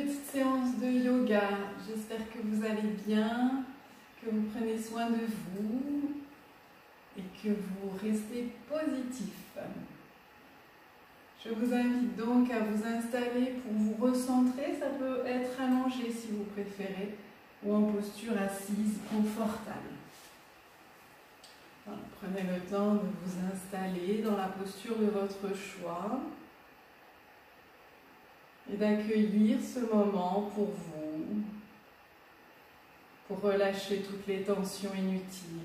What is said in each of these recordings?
petite séance de yoga. J'espère que vous allez bien, que vous prenez soin de vous et que vous restez positif. Je vous invite donc à vous installer pour vous recentrer. Ça peut être allongé si vous préférez ou en posture assise confortable. Voilà, prenez le temps de vous installer dans la posture de votre choix et d'accueillir ce moment pour vous, pour relâcher toutes les tensions inutiles.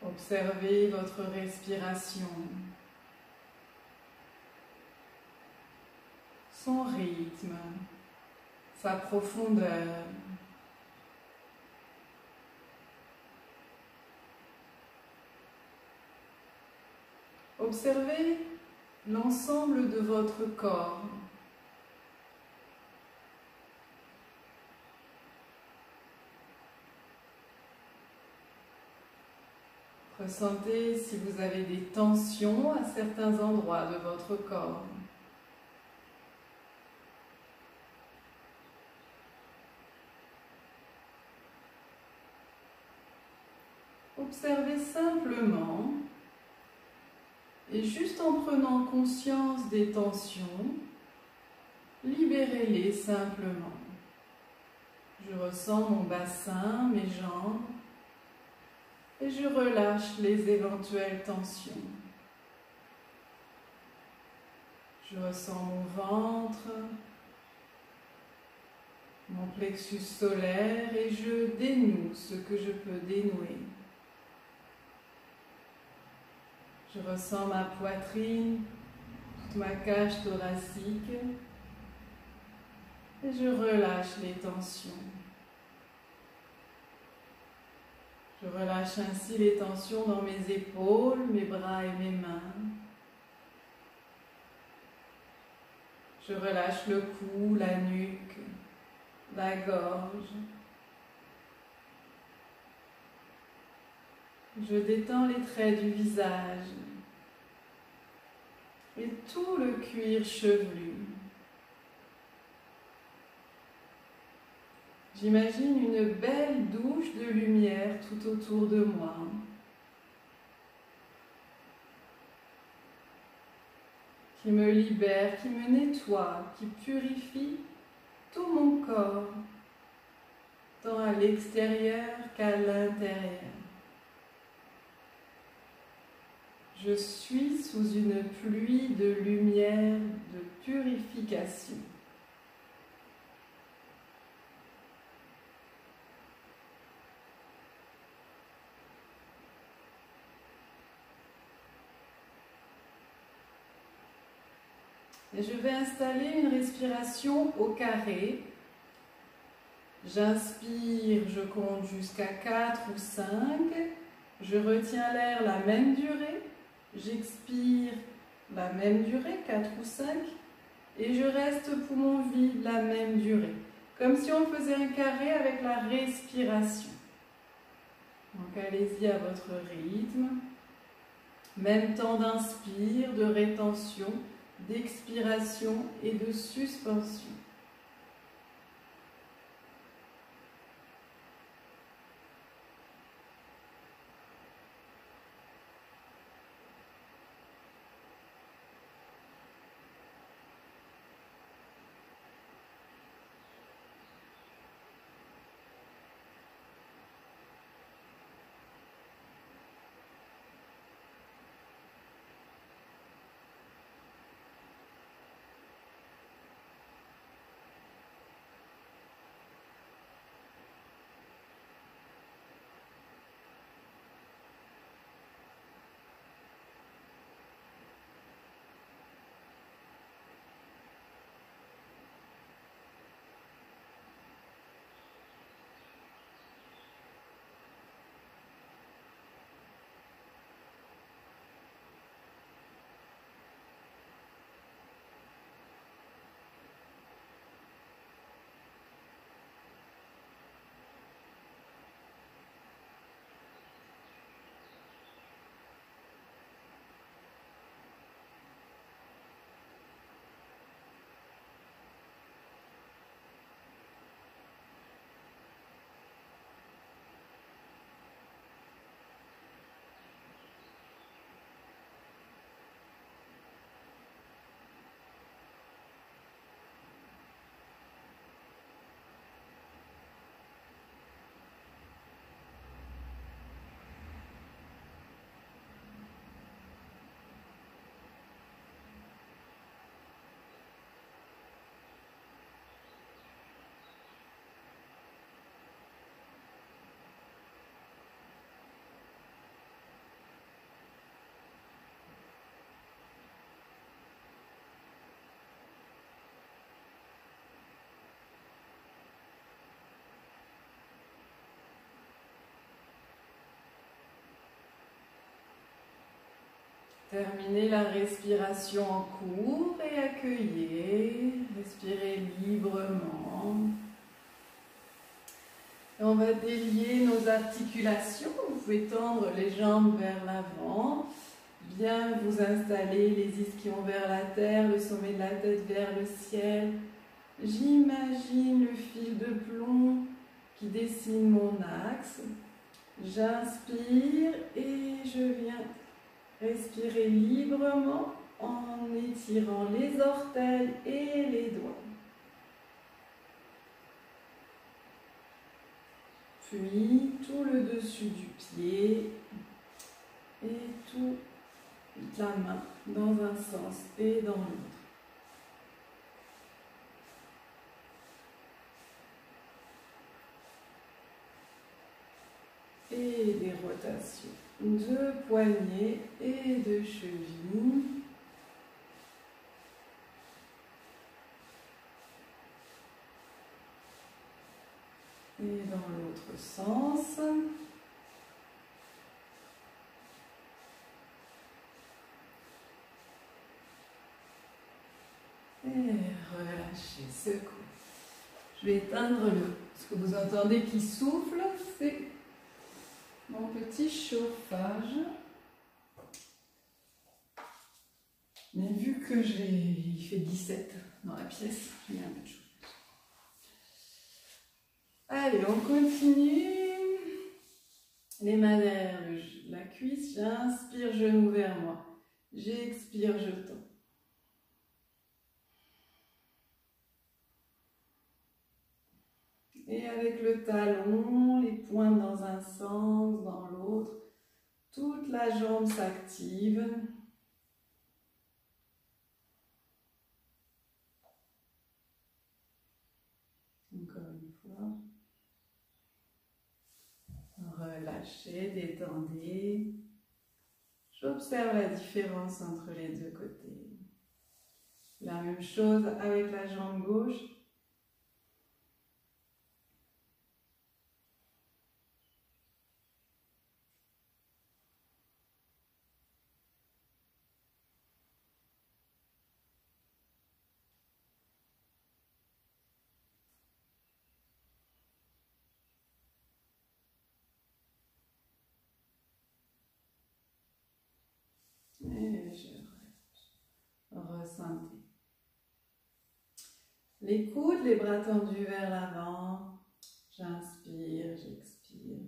Observez votre respiration, son rythme, sa profondeur. Observez l'ensemble de votre corps. Ressentez si vous avez des tensions à certains endroits de votre corps. Observez simplement et juste en prenant conscience des tensions, libérez-les simplement. Je ressens mon bassin, mes jambes et je relâche les éventuelles tensions. Je ressens mon ventre, mon plexus solaire et je dénoue ce que je peux dénouer. Je ressens ma poitrine, toute ma cage thoracique et je relâche les tensions. Je relâche ainsi les tensions dans mes épaules, mes bras et mes mains. Je relâche le cou, la nuque, la gorge. Je détends les traits du visage et tout le cuir chevelu. J'imagine une belle douche de lumière tout autour de moi. Qui me libère, qui me nettoie, qui purifie tout mon corps, tant à l'extérieur qu'à l'intérieur. Je suis sous une pluie de lumière, de purification. Et je vais installer une respiration au carré. J'inspire, je compte jusqu'à 4 ou 5. Je retiens l'air la même durée. J'expire la même durée, 4 ou 5. Et je reste poumon vide la même durée. Comme si on faisait un carré avec la respiration. Donc allez-y à votre rythme. Même temps d'inspire, de rétention, d'expiration et de suspension. Terminez la respiration en cours et accueillez. Respirez librement. Et on va délier nos articulations. Vous pouvez tendre les jambes vers l'avant. Bien vous installer, les ischions vers la terre, le sommet de la tête vers le ciel. J'imagine le fil de plomb qui dessine mon axe. J'inspire et je viens respirer librement en étirant les orteils et les doigts. Puis tout le dessus du pied et toute la main dans un sens et dans l'autre. Et des rotations de poignets et de chevilles. Et dans l'autre sens. Et relâchez, secouez. Je vais éteindre ce que vous entendez qui souffle, c'est mon petit chauffage. Mais vu que il fait 17 dans la pièce, j'ai mis un peu de chauffage. Allez, on continue. Les mains derrière la cuisse. J'inspire, genou vers moi. J'expire, je tends. Et avec le talon, les pointes dans un sens, dans l'autre, toute la jambe s'active. Encore une fois. Relâchez, détendez. J'observe la différence entre les deux côtés. La même chose avec la jambe gauche. Et je ressentez. Les coudes, les bras tendus vers l'avant. J'inspire, j'expire.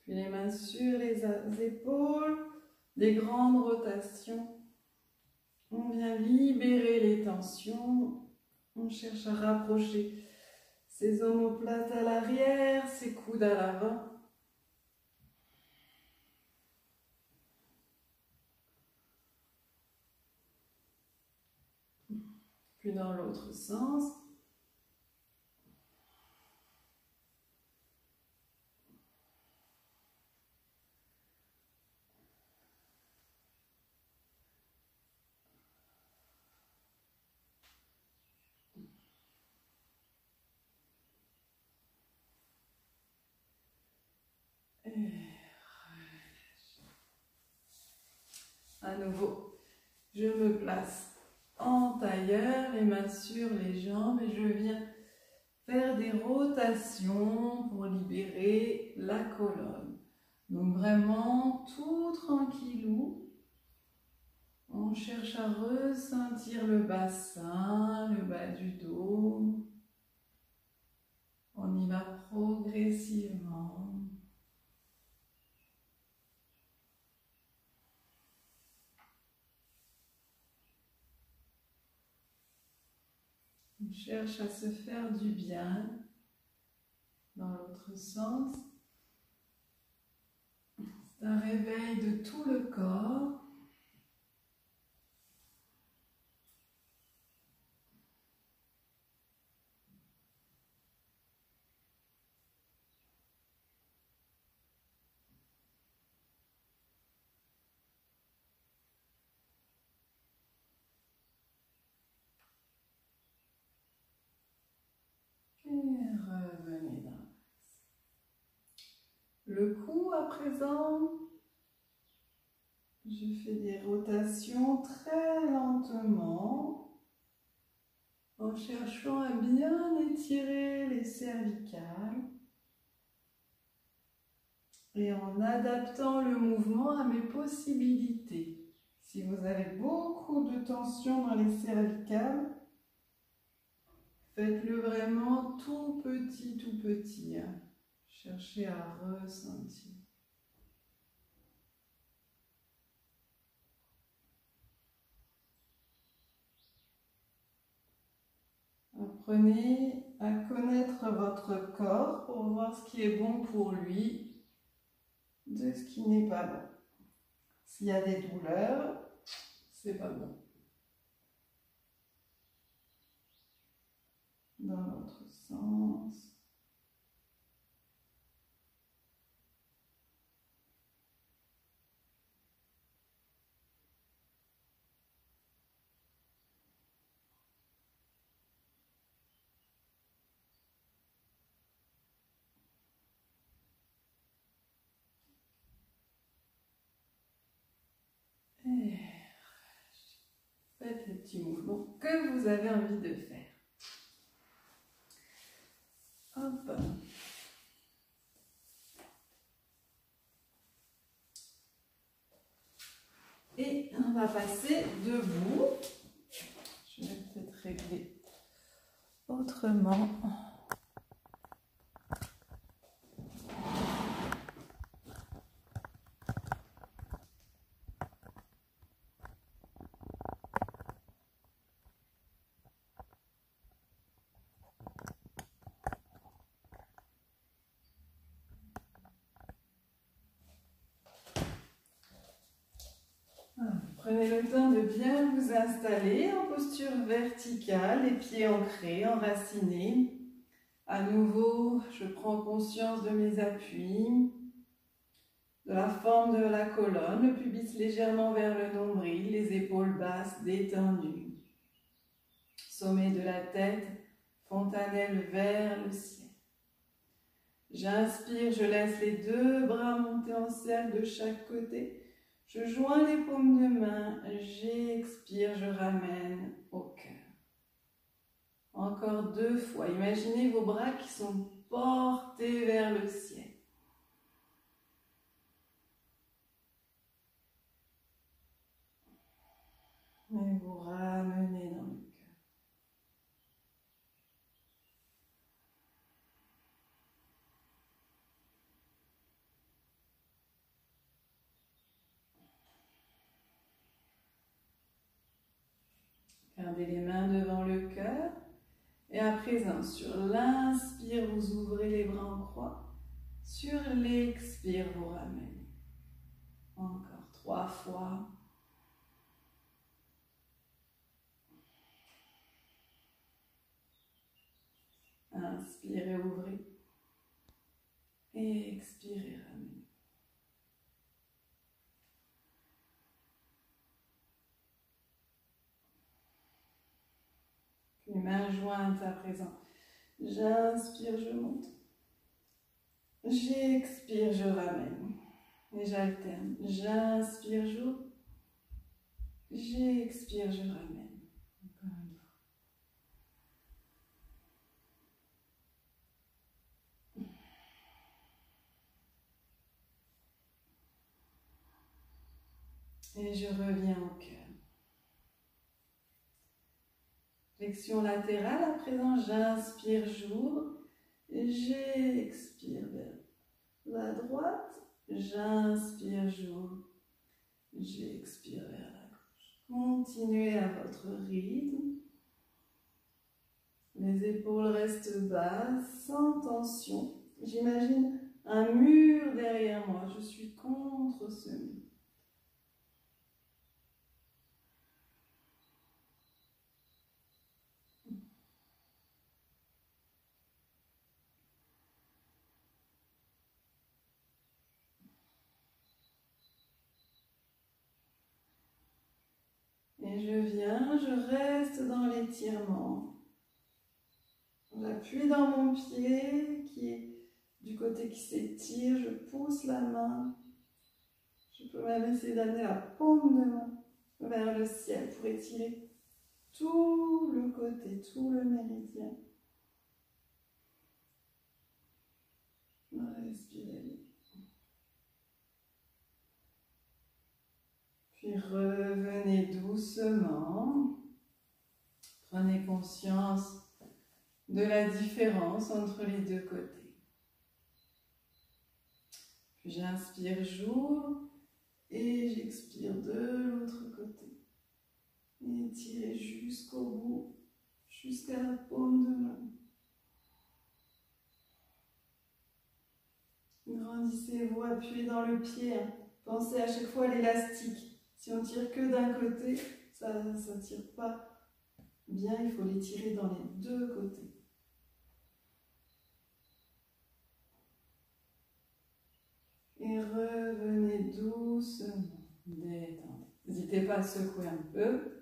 Puis les mains sur les épaules, des grandes rotations. On vient libérer les tensions. On cherche à rapprocher ses omoplates à l'arrière, ses coudes à l'avant. Puis dans l'autre sens. À nouveau, je me place en tailleur, les mains sur les jambes et je viens faire des rotations pour libérer la colonne. Donc vraiment tout tranquillou. On cherche à ressentir le bassin, le bas du dos. On y va progressivement. On cherche à se faire du bien dans l'autre sens. C'est un réveil de tout le corps. revenez dans le cou à présent. Je fais des rotations très lentement en cherchant à bien étirer les cervicales et en adaptant le mouvement à mes possibilités. Si vous avez beaucoup de tension dans les cervicales, faites-le vraiment tout petit, tout petit. Cherchez à ressentir. Apprenez à connaître votre corps pour voir ce qui est bon pour lui, de ce qui n'est pas bon. S'il y a des douleurs, c'est pas bon. Dans l'autre sens. Et faites les petits mouvements que vous avez envie de faire. Hop. Et on va passer debout. Je vais peut-être régler autrement. Prenez le temps de bien vous installer en posture verticale, les pieds ancrés, enracinés. À nouveau, je prends conscience de mes appuis, de la forme de la colonne, le pubis légèrement vers le nombril, les épaules basses détendues. Sommet de la tête, fontanelle vers le ciel. J'inspire, je laisse les deux bras monter en cercle de chaque côté. Je joins les paumes de main, j'expire, je ramène au cœur. Encore 2 fois, imaginez vos bras qui sont portés vers le ciel. Et vous ramenez dans le cœur. Gardez les mains devant le cœur. Et à présent, sur l'inspire, vous ouvrez les bras en croix. Sur l'expire, vous ramenez. Encore 3 fois. Inspirez, ouvrez. Et expirez, ramenez. Les mains jointes à présent. J'inspire, je monte. J'expire, je ramène. Et j'alterne. J'inspire, j'ouvre. J'expire, je ramène. Encore une fois. Et je reviens au cœur. Flexion latérale, à présent, j'inspire, j'ouvre. J'expire vers la droite. J'inspire, j'ouvre. J'expire vers la gauche. Continuez à votre rythme. Les épaules restent basses, sans tension. J'imagine un mur derrière moi. Je suis contre ce mur. Et je viens, je reste dans l'étirement. J'appuie dans mon pied qui est du côté qui s'étire, je pousse la main. Je peux même essayer d'amener la paume de main vers le ciel pour étirer tout le côté, tout le méridien. Respirez. Puis revenez doucement. Prenez conscience de la différence entre les deux côtés. Puis j'inspire jour et j'expire de l'autre côté. Et étirez jusqu'au bout, jusqu'à la paume de main. Grandissez-vous, appuyez dans le pied. Pensez à chaque fois à l'élastique. Si on tire que d'un côté, ça ne tire pas bien, il faut les tirer dans les deux côtés. Et revenez doucement, détendez. N'hésitez pas à secouer un peu.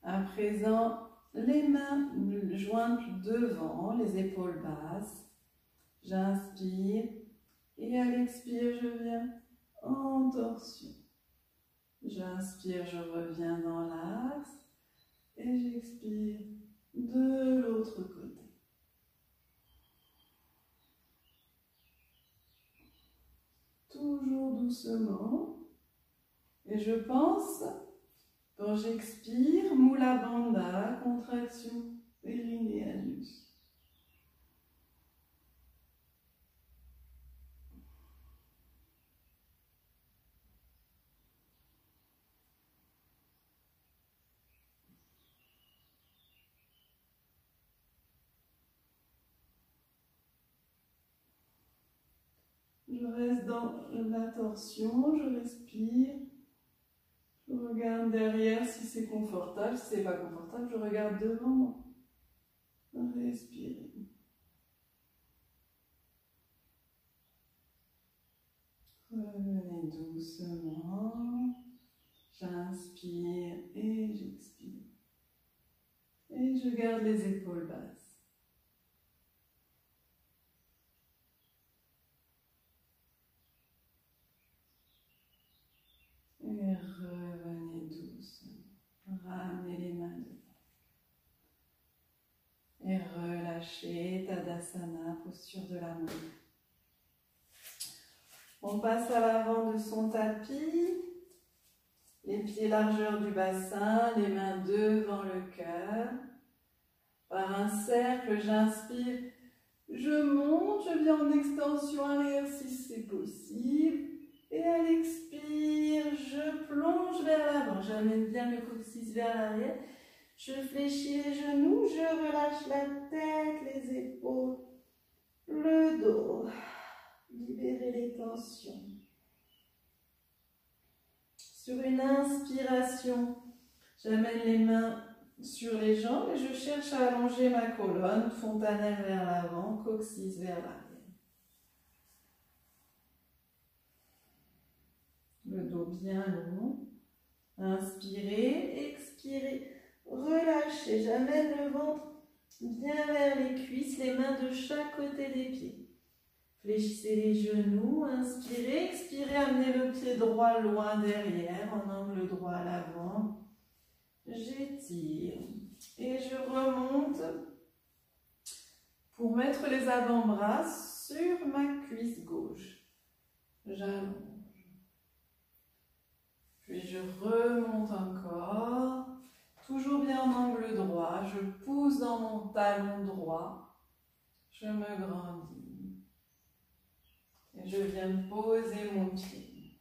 À présent, les mains jointes devant, les épaules basses. J'inspire et à l'expire, je viens en torsion. J'inspire, je reviens dans l'axe et j'expire de l'autre côté. Toujours doucement. Et je pense, quand j'expire, Mula Bandha, contraction périnéalus. Je reste dans la torsion, je respire. Je regarde derrière si c'est confortable. Si ce n'est pas confortable, je regarde devant. Respirez. Revenez doucement. J'inspire et j'expire. Et je garde les épaules basses. Et revenez doucement. Ramenez les mains devant. Et relâchez Tadasana, posture de la main. On passe à l'avant de son tapis. Les pieds largeur du bassin, les mains devant le cœur. Par un cercle, j'inspire. Je monte, je viens en extension arrière si c'est possible. Et à l'expire, je plonge vers l'avant. J'amène bien le coccyx vers l'arrière. Je fléchis les genoux, je relâche la tête, les épaules, le dos. Libérez les tensions. Sur une inspiration, j'amène les mains sur les jambes et je cherche à allonger ma colonne, fontanelle vers l'avant, coccyx vers l'arrière. Le dos bien long. Inspirez, expirez, relâchez. J'amène le ventre bien vers les cuisses, les mains de chaque côté des pieds. Fléchissez les genoux, inspirez, expirez, amenez le pied droit loin derrière, en angle droit à l'avant. J'étire et je remonte pour mettre les avant-bras sur ma cuisse gauche. J'allonge. Puis je remonte encore, toujours bien en angle droit. Je pousse dans mon talon droit. Je me grandis. Et je viens poser mon pied.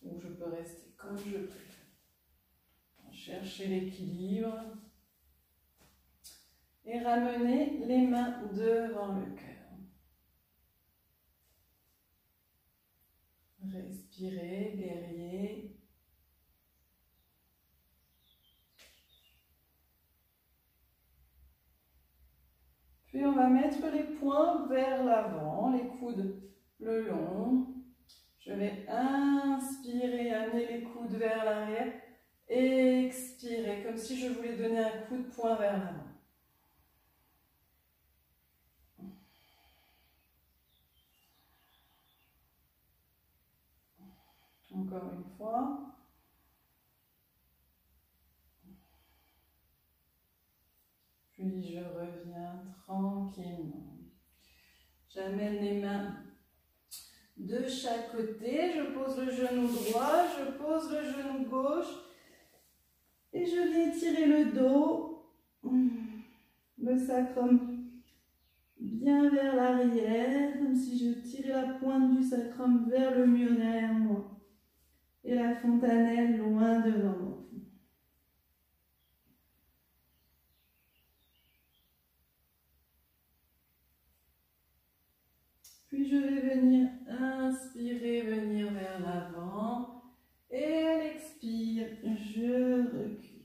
Ou je peux rester comme je préfère. Chercher l'équilibre. Et ramener les mains devant le cœur. Respirez, guerrier. Puis on va mettre les poings vers l'avant, les coudes le long. Je vais inspirer, amener les coudes vers l'arrière. Expirer, comme si je voulais donner un coup de poing vers l'avant. Encore une fois. Puis je reviens tranquillement. J'amène les mains de chaque côté. Je pose le genou droit, je pose le genou gauche. Et je viens étirer le dos, le sacrum bien vers l'arrière, comme si je tirais la pointe du sacrum vers le mur derrière moi. Et la fontanelle loin devant moi. Puis je vais venir inspirer, venir vers l'avant. Et à l'expire, je recule.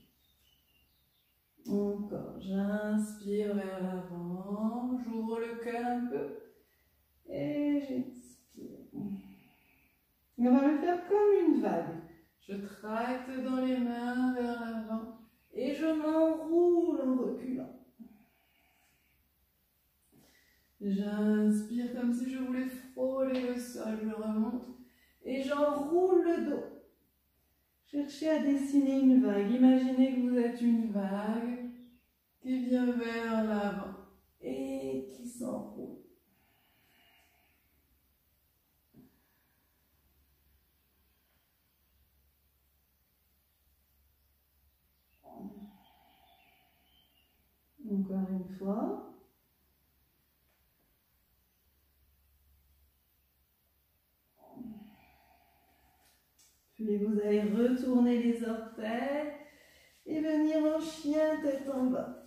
Encore, j'inspire vers l'avant, j'ouvre le cœur un peu. Et j'expire. On va le faire comme une vague. Je tracte dans les mains vers l'avant et je m'enroule en reculant. J'inspire comme si je voulais frôler le sol, je remonte et j'enroule le dos. Cherchez à dessiner une vague. Imaginez que vous êtes une vague qui vient vers l'avant et qui s'enroule. Encore une fois. Puis vous allez retourner les orteils et venir en chien tête en bas.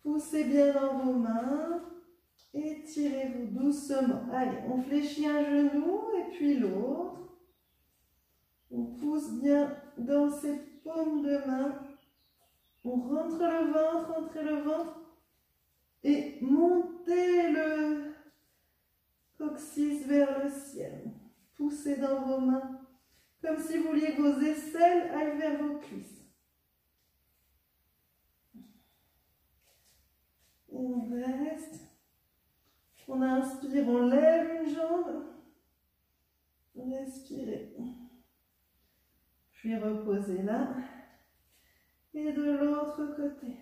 Poussez bien dans vos mains, étirez-vous doucement. Allez, on fléchit un genou et puis l'autre. On pousse bien dans ses paumes de main. On rentre le ventre et montez le coccyx vers le ciel. Poussez dans vos mains comme si vous vouliez que vos aisselles aillent vers vos cuisses. On reste. On inspire, on lève une jambe. Respirez. Puis reposez là. Et de l'autre côté.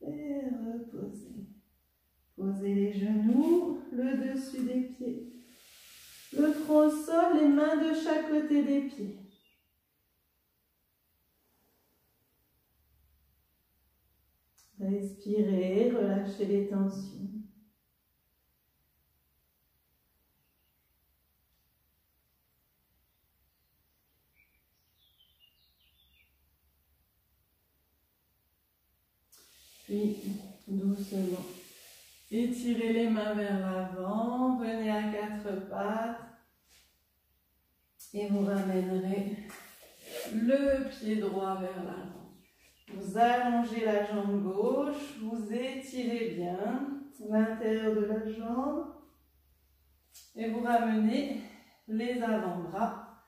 Et reposez. Posez les genoux, le dessus des pieds. Le front au sol, les mains de chaque côté des pieds. Respirez, relâchez les tensions. Puis, doucement, étirez les mains vers l'avant, venez à quatre pattes et vous ramènerez le pied droit vers l'avant. Vous allongez la jambe gauche, vous étirez bien l'intérieur de la jambe et vous ramenez les avant-bras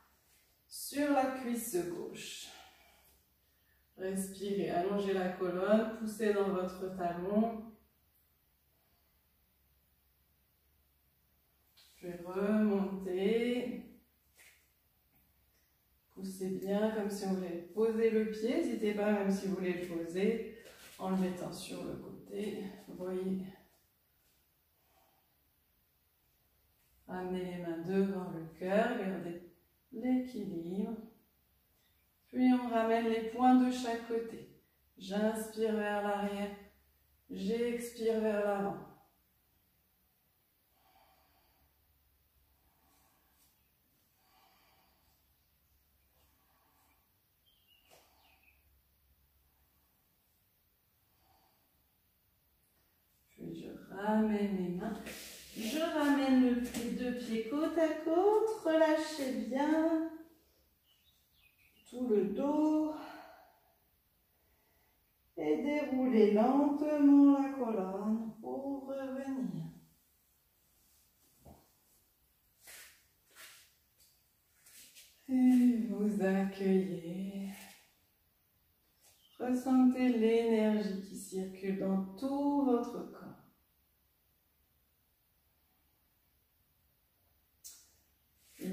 sur la cuisse gauche. Respirez, allongez la colonne, poussez dans votre talon. Puis remontez. Poussez bien comme si on voulait poser le pied. N'hésitez pas, même si vous voulez le poser, en le mettant sur le côté. Vous voyez. Amenez les mains devant le cœur, gardez l'équilibre. Puis on ramène les poings de chaque côté. J'inspire vers l'arrière, j'expire vers l'avant. Puis je ramène les mains, je ramène les deux pieds côte à côte, relâchez bien tout le dos. Et déroulez lentement la colonne pour revenir. Et vous accueillez. Ressentez l'énergie qui circule dans tout votre corps.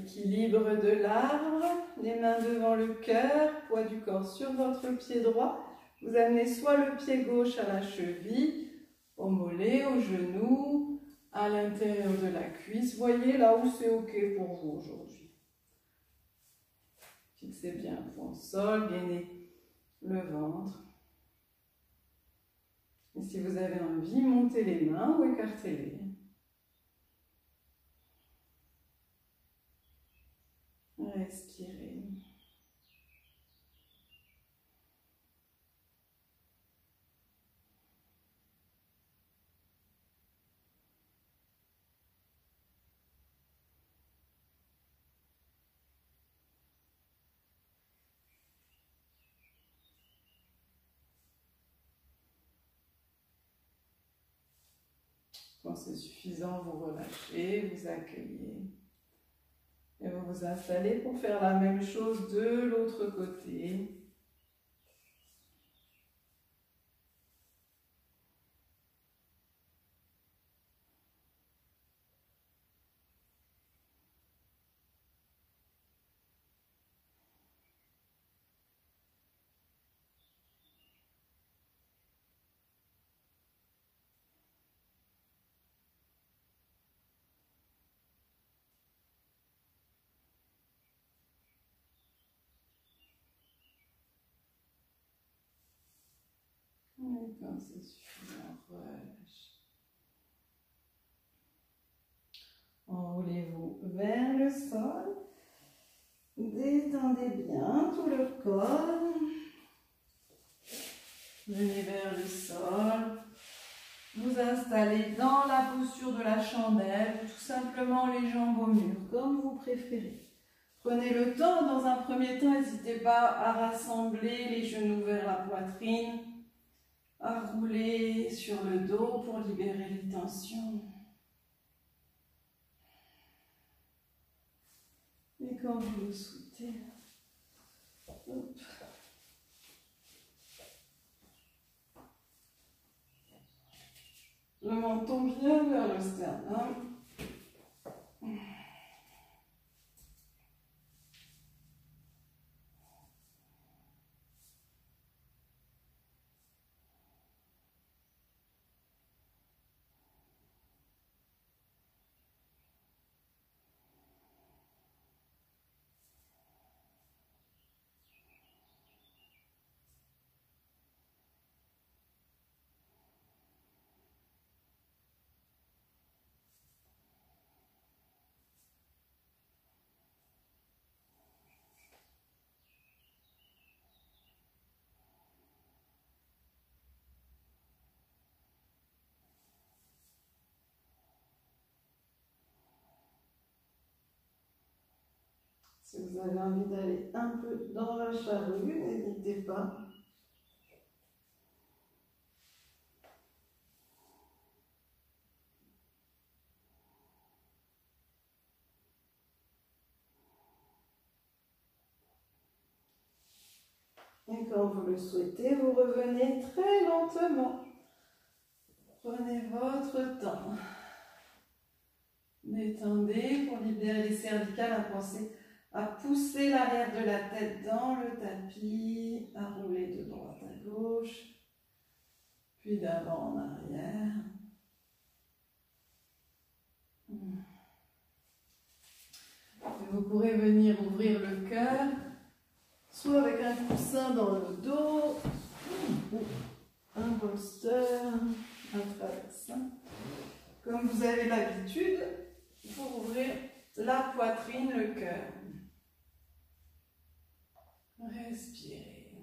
l'équilibre de l'arbre, les mains devant le cœur, poids du corps sur votre pied droit. Vous amenez soit le pied gauche à la cheville, au mollet, au genou, à l'intérieur de la cuisse. Voyez là où c'est OK pour vous aujourd'hui. Fixez bien un point au sol, gainez le ventre. Et si vous avez envie, montez les mains ou écartez-les. Respirez. Quand c'est suffisant, vous relâchez, vous accueillez. Et vous vous installez pour faire la même chose de l'autre côté. Et quand c'est suffisant, relâchez. Enroulez-vous vers le sol. Détendez bien tout le corps. Venez vers le sol. Vous installez dans la posture de la chandelle, tout simplement les jambes au mur, comme vous préférez. Prenez le temps, dans un premier temps, n'hésitez pas à rassembler les genoux vers la poitrine, à rouler sur le dos pour libérer les tensions. Et quand vous le souhaitez, hop. Le menton bien vers le sternum. Si vous avez envie d'aller un peu dans la charrue, n'hésitez pas. Et quand vous le souhaitez, vous revenez très lentement. Prenez votre temps. Détendez pour libérer les cervicales, pensez à pousser l'arrière de la tête dans le tapis, à rouler de droite à gauche, puis d'avant en arrière. Et vous pourrez venir ouvrir le cœur, soit avec un coussin dans le dos, ou un bolster, un traversin. Comme vous avez l'habitude, pour ouvrir la poitrine, le cœur. Respirez.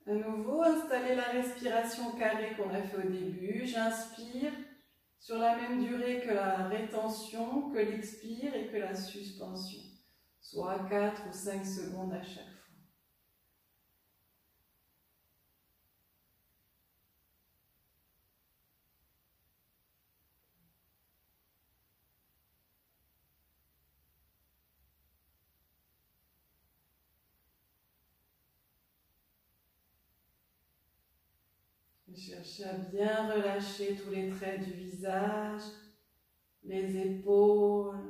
À nouveau, installez la respiration carrée qu'on a fait au début. J'inspire sur la même durée que la rétention, que l'expire et que la suspension, soit 4 ou 5 secondes à chaque fois. Cherchez à bien relâcher tous les traits du visage, les épaules,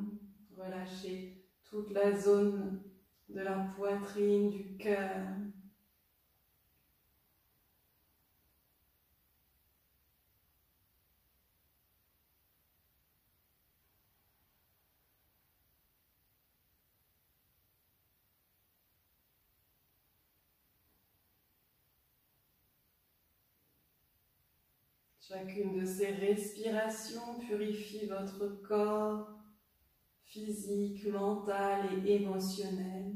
relâchez toute la zone de la poitrine, du cœur. Chacune de ces respirations purifie votre corps physique, mental et émotionnel.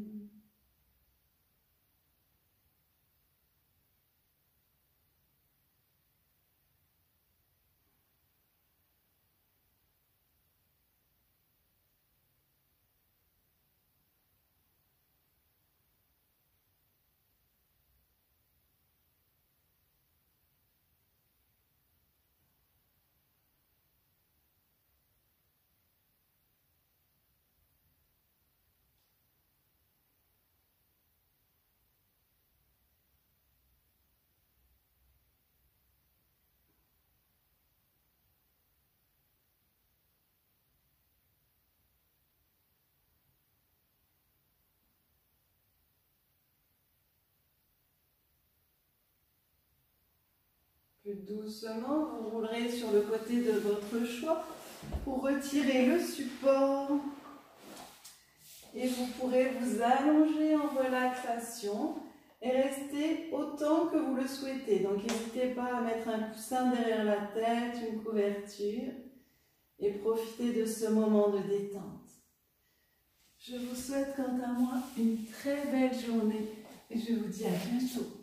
Plus doucement, vous roulerez sur le côté de votre choix pour retirer le support. Et vous pourrez vous allonger en relaxation et rester autant que vous le souhaitez. Donc n'hésitez pas à mettre un coussin derrière la tête, une couverture, et profitez de ce moment de détente. Je vous souhaite quant à moi une très belle journée et je vous dis à bientôt.